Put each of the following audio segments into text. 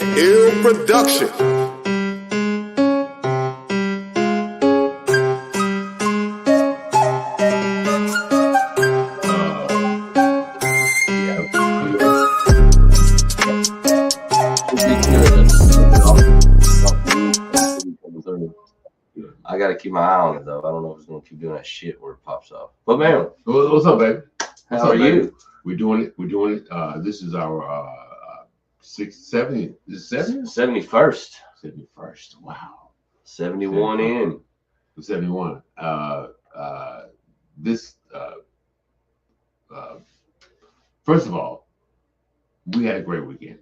Ill Production. I gotta keep my eye on it though. I don't know if it's gonna keep doing that shit where it pops off. But man, what's up, baby? How are you? We're doing it. This is our 70. Is it 70? 71st. 71st. Wow. 71 in. 71. This first of all, we had a great weekend.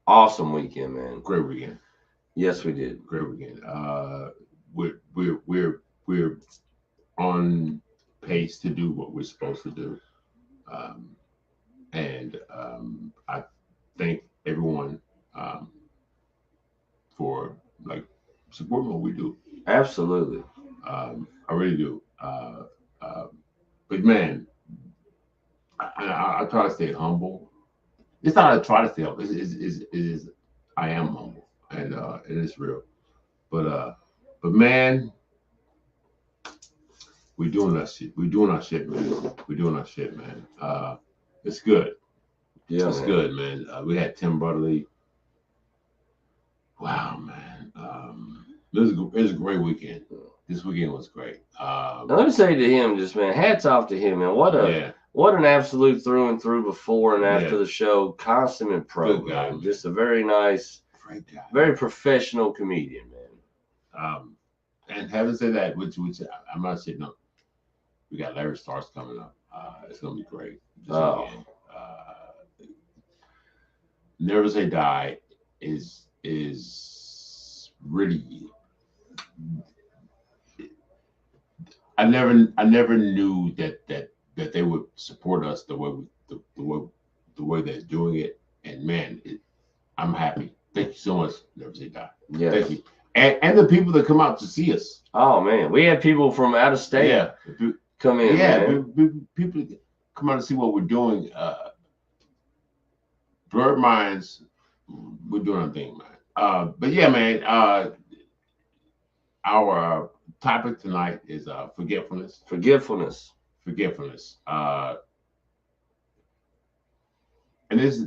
Awesome weekend, man. Great weekend. Yes, we did. Great weekend. We're on pace to do what we're supposed to do. And I thank everyone for like supporting what we do. Absolutely. I really do. But man, I try to stay humble. It's not I try to stay humble. It is I am humble, and it is real. But man, we're doing our shit. We're doing our shit, man. We're doing our shit, man. It's good. Yeah, it's good, man. We had Tim Butterly. Wow, man. It was a great weekend. This weekend was great. Now, let me say to him, just man, hats off to him, man. What an absolute through and through before and after the show, consummate pro, good guy, man. Just a very nice, great guy, very professional comedian, man. And having said that, which I'm not sitting up. We got Larry Starks coming up. It's gonna be great. This weekend. Never Say Die is really. I never knew that they would support us the way they're doing it, and man, I'm happy. Thank you so much, Never Say Die. Yes. Thank you, and the people that come out to see us. Oh man, we had people from out of state come in. Yeah, people come out to see what we're doing. Blurred Minds, we're doing our thing, man. But yeah, man. Our topic tonight is forgetfulness. Forgetfulness. And this,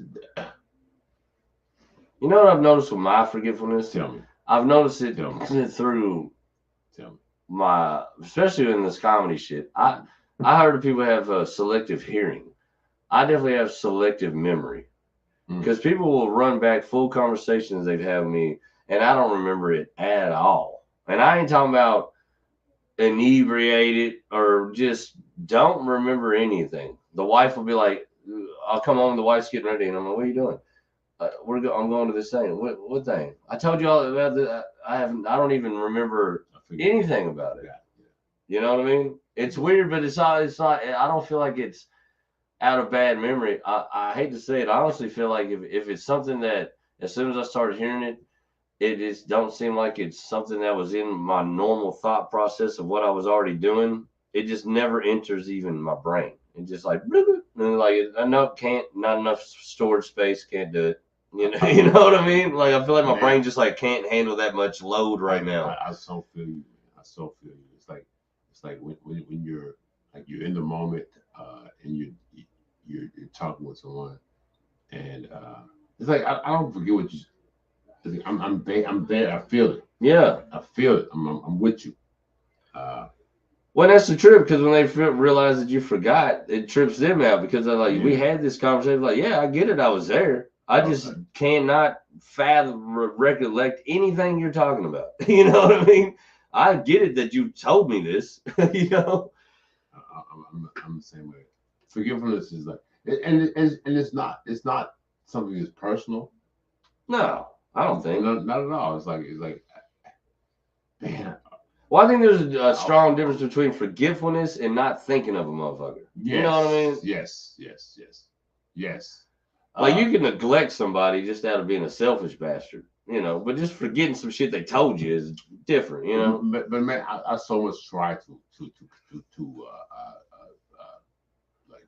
you know what I've noticed with my forgetfulness? Tell me. I've noticed it through my, especially in this comedy shit. I heard people have selective hearing. I definitely have selective memory because people will run back full conversations they've had with me, and I don't remember it at all. And I ain't talking about inebriated or just don't remember anything. The wife will be like, I'll come home, the wife's getting ready, and I'm like, what are you doing? I'm going to this thing. What thing? I told you all about this. I don't even remember anything about it. You know what I mean? It's weird, but it's not. I don't feel like it's out of bad memory. I hate to say it. I honestly feel like if it's something that as soon as I started hearing it, it just don't seem like it's something that was in my normal thought process of what I was already doing. It just never enters even my brain. It just like, and like I know not enough storage space, can't do it. You know what I mean? Like I feel like my brain just like can't handle that much load right now. I so feel you. It's like when you're like you're in the moment and you're talking with someone, and it's like I don't forget what you. I'm there. I feel it. Yeah, I feel it. I'm with you. Well, that's the trip because when they realize that you forgot, it trips them out because they're like, we had this conversation. Like, yeah, I get it. I was there. I just cannot recollect anything you're talking about. You know what I mean? I get it that you told me this. You know, I'm the same way. Forgiveness is like, and it's not something that's personal. No, I don't think. Not at all. It's like, man. Well, I think there's a strong difference between forgetfulness and not thinking of a motherfucker. Yes, you know what I mean? Yes. Like you can neglect somebody just out of being a selfish bastard, you know, but just forgetting some shit they told you is different, you know. But man, I so much try to like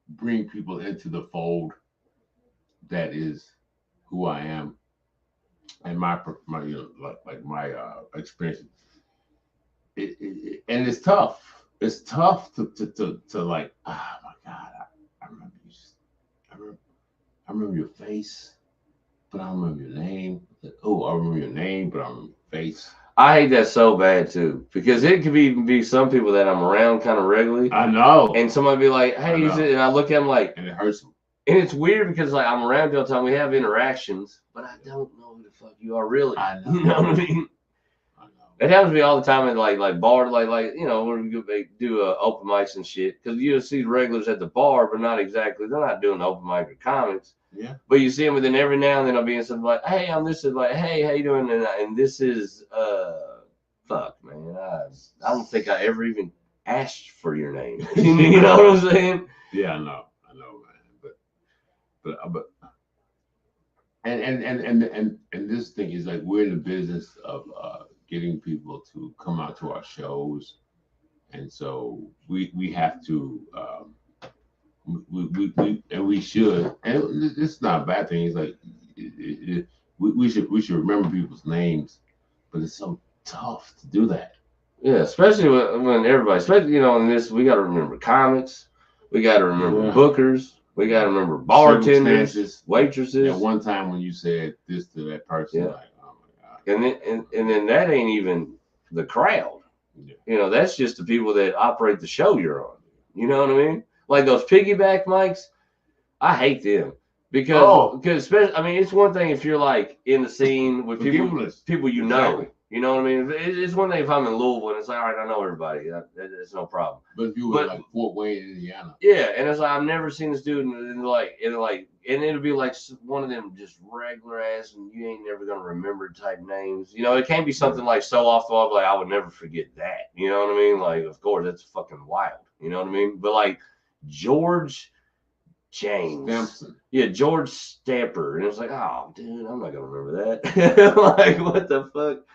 bring people into the fold that is who I am, and my like my experience, and it's tough. It's tough to like. Oh my God, I remember you. I remember your face, but I don't remember your name. Oh, I remember your name, but I don't remember your face. I hate that so bad too, because it could even be some people that I'm around kind of regularly. I know. And somebody be like, "Hey," and I look at them like, and it hurts them. And it's weird because like I'm around you all the time. We have interactions, but I don't know who the fuck you are really. I know. You know what I mean? I know. It happens to me all the time in like bar, like you know, when we do open mics and shit. Because you see regulars at the bar, but not exactly. They're not doing open mic or comics. Yeah. But you see them, and then every now and then I'll be in something like, "Hey, I'm this," is like, "Hey, how you doing?" And this is fuck, man. I don't think I ever even asked for your name. You know what I'm saying? Yeah, I know, man. But and this thing is like we're in the business of getting people to come out to our shows, and so we have to we should, and it's not a bad thing. It's like we should remember people's names, but it's so tough to do that. Yeah, especially when everybody, especially in this, we got to remember comics, we got to remember bookers, we got to remember bartenders, waitresses. At one time when you said this to that person, like, oh my God. And then that ain't even the crowd. Yeah. That's just the people that operate the show you're on. You know what I mean? Like those piggyback mics, I hate them because especially, I mean, it's one thing if you're like in the scene with people you know. You know what I mean? It's one thing if I'm in Louisville and it's like, all right, I know everybody. It's no problem. But if you were like Fort Wayne, Indiana. Yeah, and it's like I've never seen this dude and it'll be like one of them just regular ass and you ain't never gonna remember type names. It can't be something like so off the wall, like I would never forget that. You know what I mean? Like, of course, that's fucking wild. You know what I mean? But like George James. Stamson. Yeah, George Stamper. And it's like, oh, dude, I'm not gonna remember that. Like, what the fuck?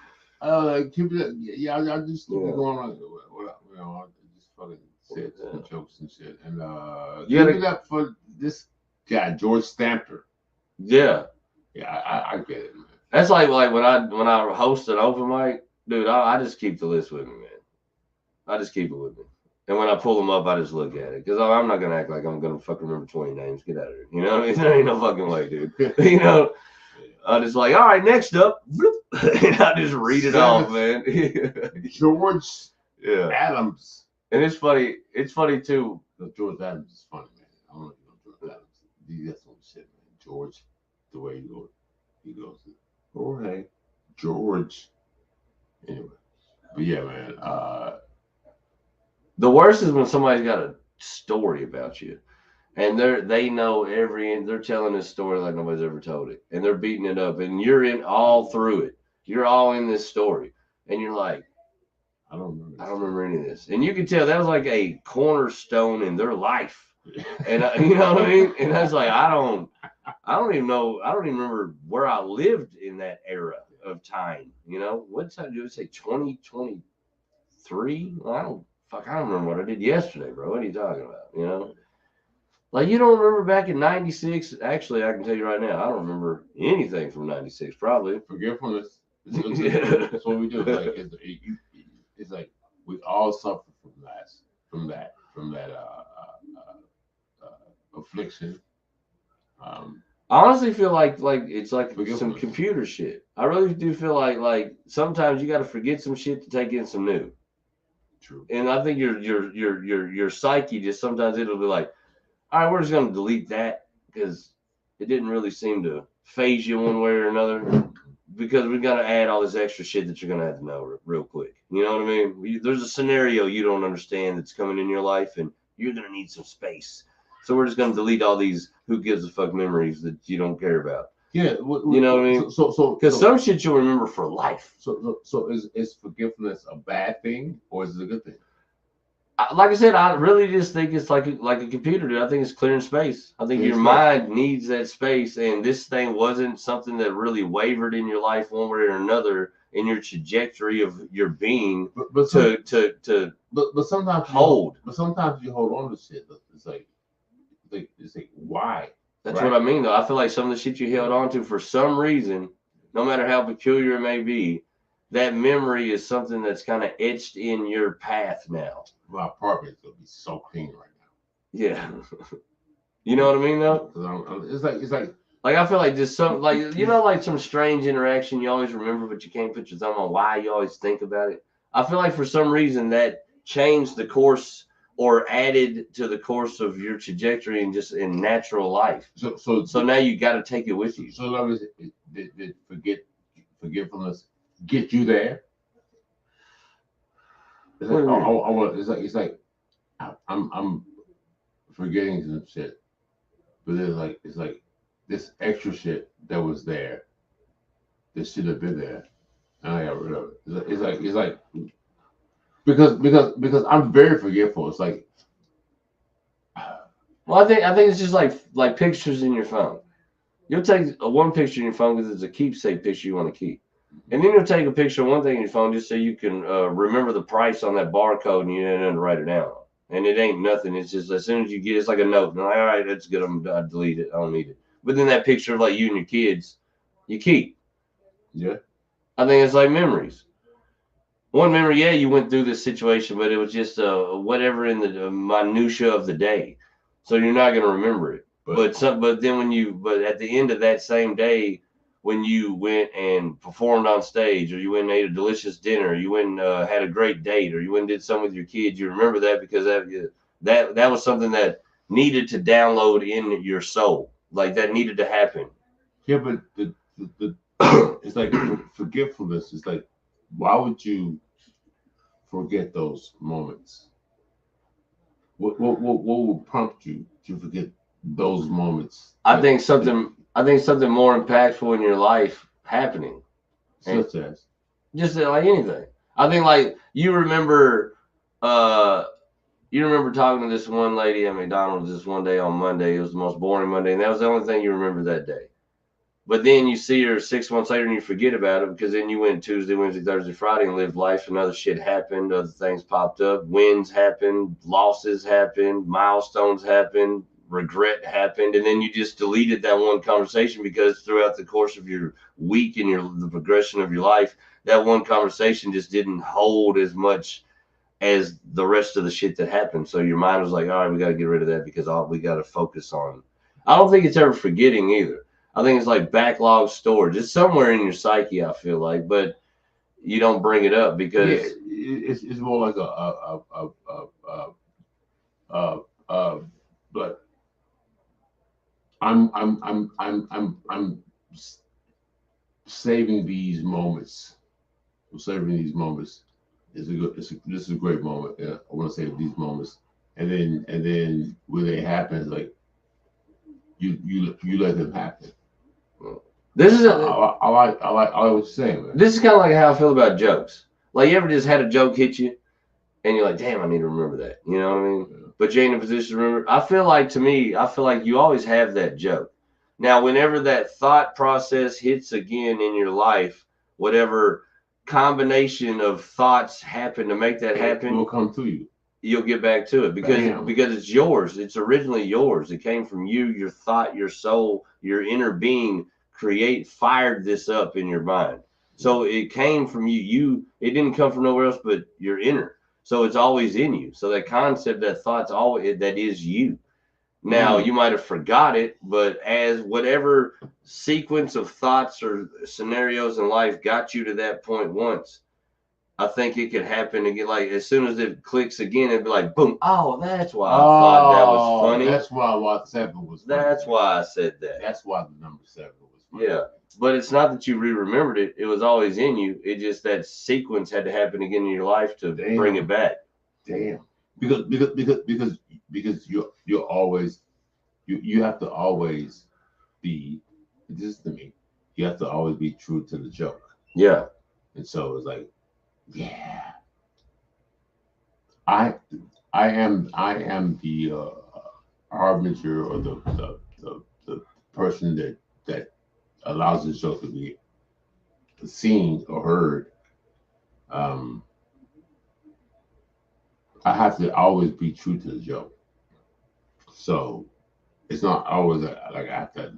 Keep it. Yeah, I just keep it going on. I just fucking said some jokes and shit. And keep it up for this guy, George Stamper. Yeah. Yeah, I get it, man. That's like when I host an open mic, dude. I just keep the list with me, man. I just keep it with me. And when I pull them up, I just look at it because I'm not gonna act like I'm gonna fucking remember 20 names. Get out of here. You know what I mean? There ain't no fucking way, dude. I just like, all right, next up, and I just read it off, man. George Adams. And it's funny. It's funny too. George Adams is funny, man. I don't know if you know George Adams. That's some shit, man. George, the way he goes. Jorge, George. Anyway, but yeah, man. The worst is when somebody's got a story about you. And they know they're telling this story like nobody's ever told it. And they're beating it up. And you're in all through it. You're all in this story. And you're like, I don't remember any of this. And you can tell that was like a cornerstone in their life. And you know what I mean? And I was like, I don't even know. I don't even remember where I lived in that era of time. What did I do? Say 2023? I don't remember what I did yesterday, bro. What are you talking about? Like, you don't remember back in 96? Actually, I can tell you right now, I don't remember anything from 96, probably. Forgetfulness. That's what we do. It's like we all suffer from that affliction. I honestly feel like it's like some computer shit. I really do feel like sometimes you got to forget some shit to take in some new. True. And I think your psyche just sometimes it'll be like, all right, we're just going to delete that because it didn't really seem to phase you one way or another because we're going to add all this extra shit that you're going to have to know real quick. You know what I mean? There's a scenario you don't understand that's coming in your life and you're going to need some space. So we're just going to delete all these who gives a fuck memories that you don't care about. Yeah. You know what I mean? So because some shit you'll remember for life. So is forgiveness a bad thing or is it a good thing? Like I said, I really just think it's like a computer, dude. I think it's clearing space. I think your mind needs that space, and this thing wasn't something that really wavered in your life one way or another in your trajectory of your being. But sometimes hold. But sometimes you hold on to shit. It's like why? That's right. What I mean, though. I feel like some of the shit you held on to for some reason. no matter how peculiar it may be, that memory is something that's kind of etched in your path now. My apartment's gonna be so clean right now. Yeah. You know what I mean, though? It's like I feel like just some, like, you know, like some strange interaction you always remember, but you can't put your thumb on why you always think about it. I feel like for some reason that changed the course or added to the course of your trajectory and just in natural life. So now you got to take it with you. So love is did forgetfulness get you there? It's like, it's like I'm forgetting some shit, but it's like this extra shit that was there, that should have been there, and I got rid of it. It's like because I'm very forgetful. It's like, well, I think it's just like pictures in your phone. You'll take one picture in your phone because it's a keepsake picture you want to keep. And then you'll take a picture of one thing in your phone just so you can remember the price on that barcode and you didn't write it down. And it ain't nothing. It's just as soon as you get it's like a note. And like, all right, that's good. I delete it. I don't need it. But then that picture of like you and your kids, you keep. Yeah. I think it's like memories. One memory, yeah, you went through this situation, but it was just whatever in the minutia of the day. So you're not going to remember it. But at the end of that same day, when you went and performed on stage, or you went and ate a delicious dinner, or you went and had a great date, or you went and did something with your kids, you remember that because that was something that needed to download in your soul, like that needed to happen. Yeah, but the it's like forgetfulness. It's like, why would you forget those moments? What would prompt you to forget those moments? I think something more impactful in your life happening. Such as? Just like anything. I think like you remember talking to this one lady at McDonald's this one day on Monday. It was the most boring Monday, and that was the only thing you remember that day. But then you see her 6 months later and you forget about it because then you went Tuesday, Wednesday, Thursday, Friday and lived life, and other shit happened. Other things popped up. Wins happened. Losses happened. Milestones happened. Regret happened. And then you just deleted that one conversation because throughout the course of your week and the progression of your life, that one conversation just didn't hold as much as the rest of the shit that happened. So your mind was like, all right, we got to get rid of that because we got to focus on. I don't think it's ever forgetting either. I think it's like backlog storage. It's somewhere in your psyche, I feel like, but you don't bring it up because it's more like but I'm saving these moments. I'm saving these moments. This is a great moment. Yeah, I want to save these moments, and then when they happen, it's like you let them happen. This is I like what you're saying, man. This is kind of like how I feel about jokes. Like you ever just had a joke hit you, and you're like, damn, I need to remember that. You know what I mean? Yeah. But you ain't in a position to remember. I feel like you always have that joke. Now, whenever that thought process hits again in your life, whatever combination of thoughts happen to make that happen, it will come to you. You'll get back to it because it's yours. It's originally yours. It came from you, your thought, your soul, your inner being fired this up in your mind. So it came from you. It didn't come from nowhere else but your inner. So it's always in you. So that concept, that thought's always, that is you. Now you might have forgot it, but as whatever sequence of thoughts or scenarios in life got you to that point once, I think it could happen again. Like as soon as it clicks again, it'd be like, boom! Oh, that's why I thought that was funny. That's why 7 was funny. That's why I said that. That's why the number 7 was funny. Yeah, but it's not that you remembered it. It was always in you. It just that sequence had to happen again in your life to bring it back. Damn. Because you're always you have to always be. This is to me. You have to always be true to the joke. Yeah. And so it's like. Yeah, I am the harbinger or the person that allows the joke to be seen or heard. I have to always be true to the joke, so it's not always like I have to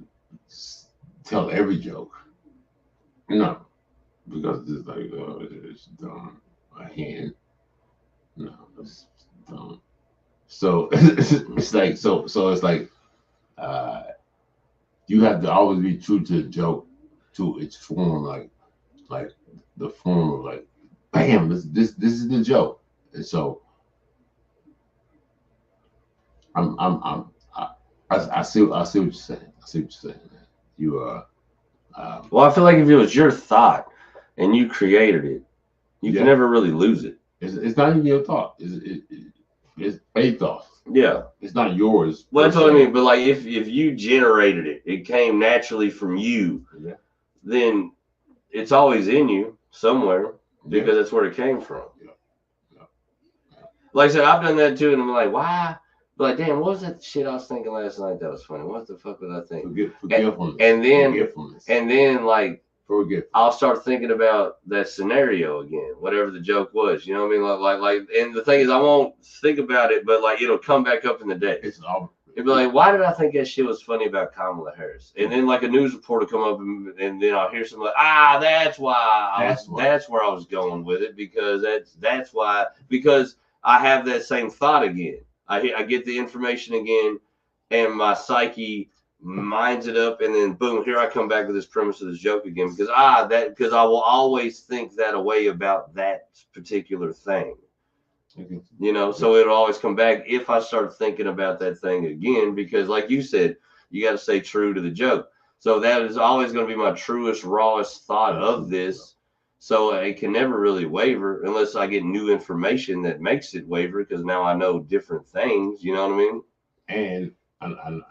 tell every joke. No, because it's like it's dumb. A hand. No, it's dumb. So it's like so it's like uh, you have to always be true to the joke, to its form, like the form of like, bam, this is the joke, and so I'm I see what you're saying. I see what you're saying. Man. You Well, I feel like if it was your thought and you created it, you can never really lose it. It's not even your thought. It's a thought. Yeah. It's not yours. Well, that's what I mean. But like, if you generated it, it came naturally from you. Yeah. Then it's always in you somewhere because that's where it came from. Yeah. Like I said, I've done that too, and I'm like, why? But like, damn, what was that shit I was thinking last night that was funny? What the fuck was I thinking? Forgetfulness. And then like, I'll start thinking about that scenario again, whatever the joke was. You know what I mean? Like, and the thing is, I won't think about it, but like, it'll come back up in the day. It'll be like, why did I think that shit was funny about Kamala Harris? And then like a news report will come up, and then I'll hear something like, that's why. That's where I was going with it, because that's why, because I have that same thought again. I get the information again, and my psyche minds it up, and then boom, here I come back with this premise of this joke again, because I will always think that way about that particular thing. You know, so it'll always come back if I start thinking about that thing again, because like you said, you got to stay true to the joke. So that is always going to be my truest, rawest thought of this. So it can never really waver unless I get new information that makes it waver, because now I know different things. You know what I mean? And I know.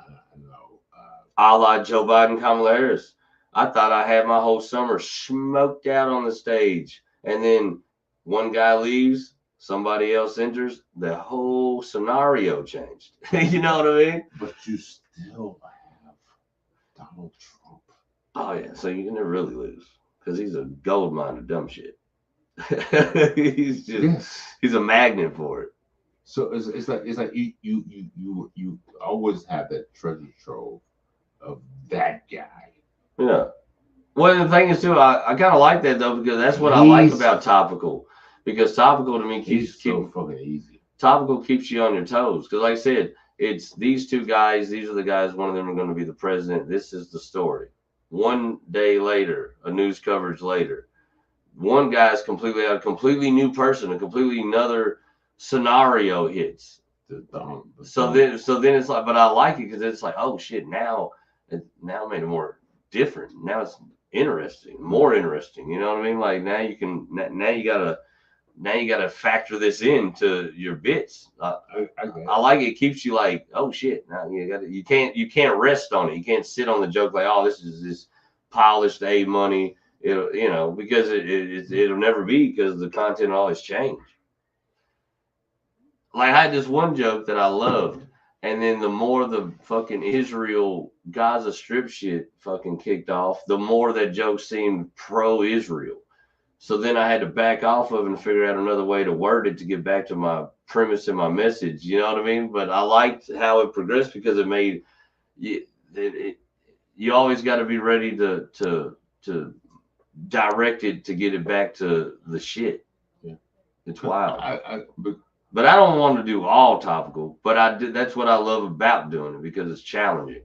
A la Joe Biden, Kamala Harris. I thought I had my whole summer smoked out on the stage. And then one guy leaves, somebody else enters, the whole scenario changed. You know what I mean? But you still have Donald Trump. Oh, yeah. So you can never really lose, because he's a gold mine of dumb shit. He's a magnet for it. So it's like you always have that treasure trove of that guy. Yeah. Well, the thing is too, I kind of like that though, because that's what I like about Topical. Because Topical to me keeps so fucking easy. Topical keeps you on your toes. Because like I said, it's these two guys. These are the guys. One of them are going to be the president. This is the story. One day later, a news coverage later, one guy's completely out, a completely new person, a completely another scenario hits. So then it's like, but I like it because it's like, oh shit, now it made it more different. Now it's interesting, more interesting. You know what I mean? Like now you gotta factor this into your bits. I like it. It keeps you like, oh shit. Now you can't rest on it. You can't sit on the joke like, oh, this is this polished A money. It'll because it'll never be, because the content will always change. Like I had this one joke that I loved, and then the more the fucking Israel Gaza Strip shit fucking kicked off, the more that joke seemed pro-Israel. So then I had to back off of it and figure out another way to word it to get back to my premise and my message. You know what I mean? But I liked how it progressed, because it made you always got to be ready to direct it to get it back to the shit. Yeah. It's wild. But I don't want to do all topical, but that's what I love about doing it, because it's challenging.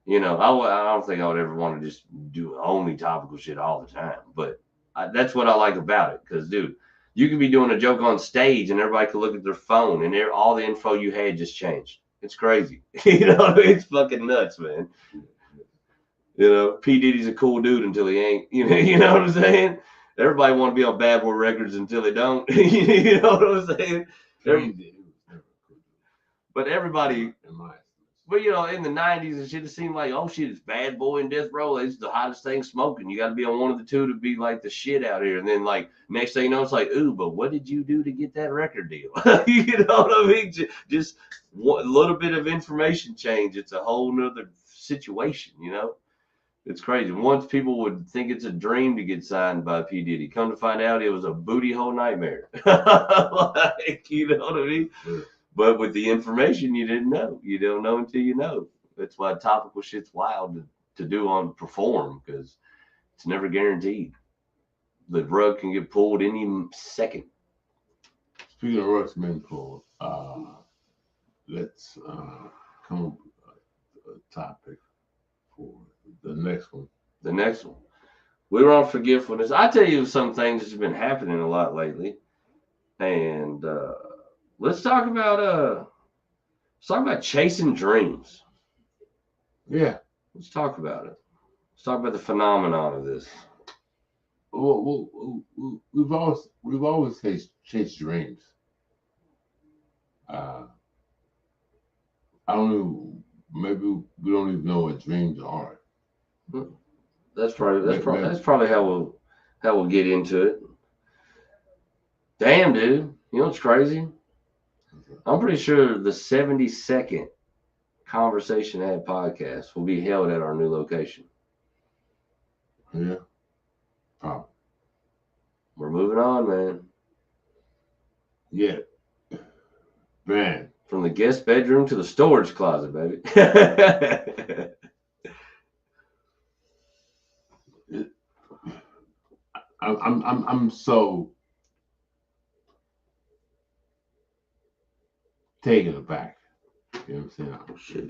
You know, I don't think I would ever want to just do only topical shit all the time, but that's what I like about it. Because, dude, you could be doing a joke on stage and everybody could look at their phone and all the info you had just changed. It's crazy. You know, it's fucking nuts, man. You know, P. Diddy's a cool dude until he ain't. You know what I'm saying? Everybody want to be on Bad Boy Records until they don't. You know what I'm saying? But everybody, but in the 90s and shit, it seemed like, oh shit, it's Bad Boy and Death Row. It's the hottest thing smoking. You got to be on one of the two to be like the shit out here. And then like next thing you know, it's like, ooh, but what did you do to get that record deal? You know what I mean? Just a little bit of information change. It's a whole nother situation, It's crazy. Once people would think it's a dream to get signed by P. Diddy. Come to find out, it was a booty hole nightmare. Like, you know what I mean? Yeah. But with the information you didn't know. You don't know until you know. That's why topical shit's wild to do on perform, because It's never guaranteed. The rug can get pulled any second. Speaking of rugs being pulled, let's come up with a topic for the next one. The next one. We were on forgetfulness. I tell you some things that's been happening a lot lately. And let's talk about chasing dreams. Yeah. Let's talk about it. Let's talk about the phenomenon of this. Well, we've always chased dreams. I don't know. Maybe we don't even know what dreams are. That's probably how we'll get into it. Damn, dude. You know what's crazy? I'm pretty sure the 72nd Conversation Had podcast will be held at our new location. Yeah. Oh. We're moving on, man. Yeah. Man. From the guest bedroom to the storage closet, baby. I'm so taken aback. You know what I'm saying? Oh, shit.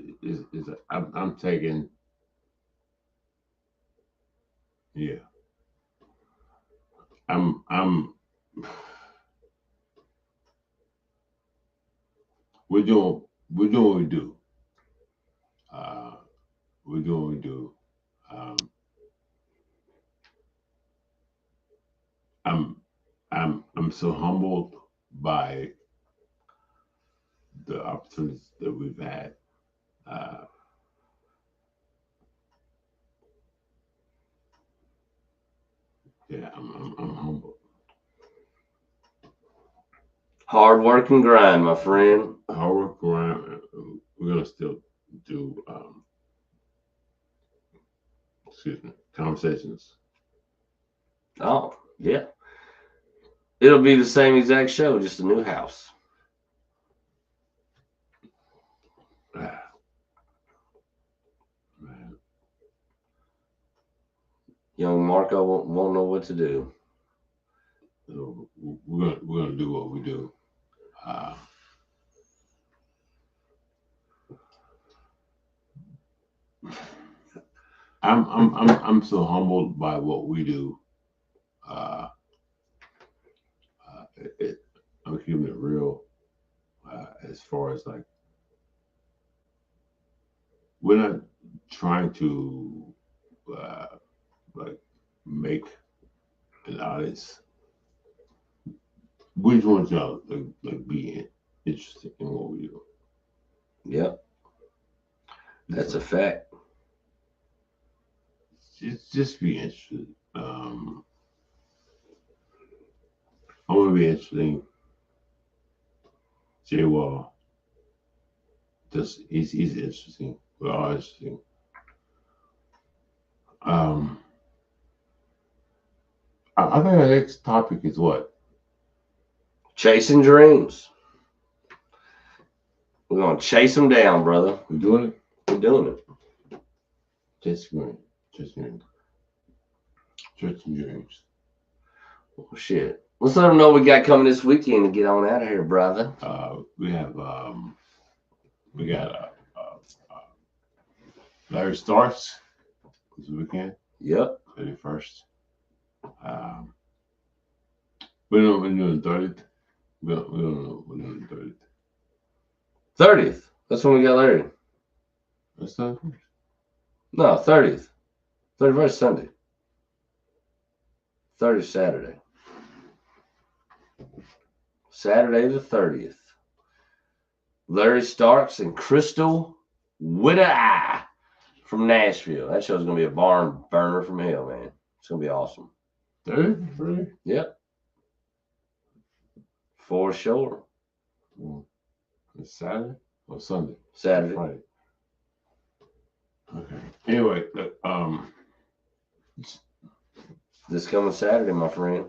I'm taking. Yeah. We're doing what we do. We're doing what we do. I'm so humbled by the opportunities that we've had. Yeah, I'm humbled. Hard work and grind, my friend. Hard work, grind. We're gonna still do conversations. Oh, yeah. It'll be the same exact show, just a new house. Man. Young Marco won't know what to do. So we're gonna do what we do. I'm so humbled by what we do. I'm keeping it real. As far as like, we're not trying to like make an audience. We just want y'all like be interested in what we do. Yep, that's a fact. Just be interested. I want to be interesting. Jay Wall, he's interesting. We're all interesting. I think the next topic is what? Chasing dreams. We're gonna chase them down, brother. We're doing it. We're doing it. Chasing dreams. Oh shit. Let's let them know what we got coming this weekend and get on out of here, brother. We got Larry Starks this weekend. Yep. 31st. We don't know when doing 30th. We don't know when doing 30th. 30th. That's when we got Larry. That's not. No, 30th. 31st Sunday. 30th Saturday. Saturday the 30th. Larry Starks and Crystal with an eye from Nashville. That show's going to be a barn burner from hell, man. It's going to be awesome. 30th? Really? Yep. For sure. It's Saturday or Sunday? Saturday. Friday. Okay. Anyway, this coming Saturday, my friend.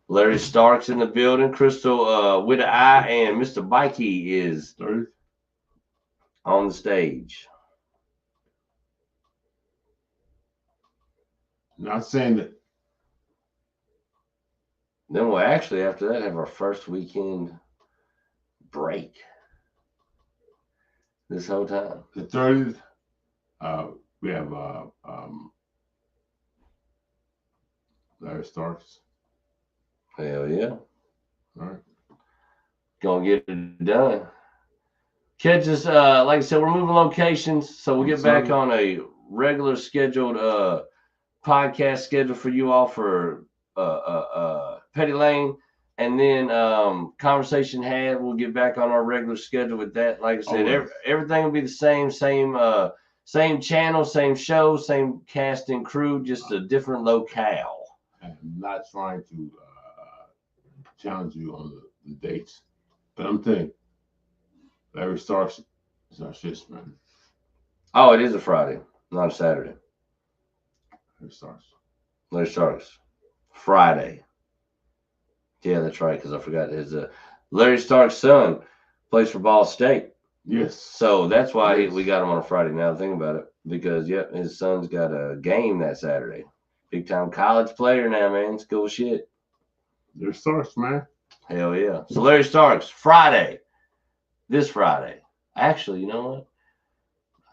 Larry Starks in the building. Crystal with an eye and Mr. Bikey is 30th on the stage. Not saying that. Then we'll actually, after that, have our first weekend break this whole time. The 30th, we have Larry Starks. Hell yeah. All right. Gonna get it done. Catch us, like I said, we're moving locations, so we'll get back on a regular scheduled podcast schedule for you all for Petty Lane, and then Conversation Had. We'll get back on our regular schedule with that. Like I said, everything will be the same channel, same show, same cast and crew, just a different locale. I'm not trying to challenge you on the dates, but I'm thinking Larry Starks is our shit, man. Oh, it is a Friday, not a Saturday. Larry Starks. Friday. Yeah, that's right, because I forgot his Larry Starks' son plays for Ball State. Yes. So that's why we got him on a Friday now, think about it. Because, his son's got a game that Saturday. Big time college player now, man. It's cool shit. Larry Starks, man. Hell yeah. So Larry Starks, Friday. This Friday. Actually, you know what?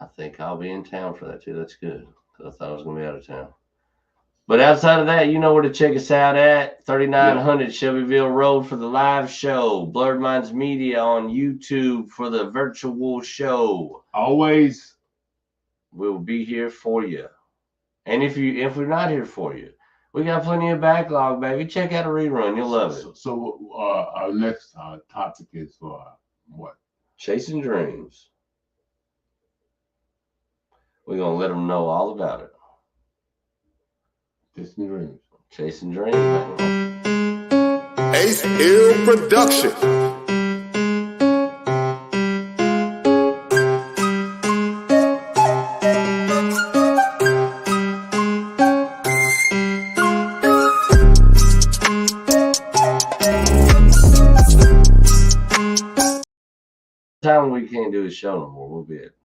I think I'll be in town for that too. That's good. Because I thought I was going to be out of town. But outside of that, you know where to check us out at. 3900 Shelbyville Road for the live show. Blurred Minds Media on YouTube for the virtual show. Always. We'll be here for you. And if we're not here for you, we got plenty of backlog, baby. Check out a rerun. You'll love it. So our next topic is what? Chasing dreams. We're going to let them know all about it. Chasing dreams, man. Ace Hill Production. Time we can't do a show no more. We'll be at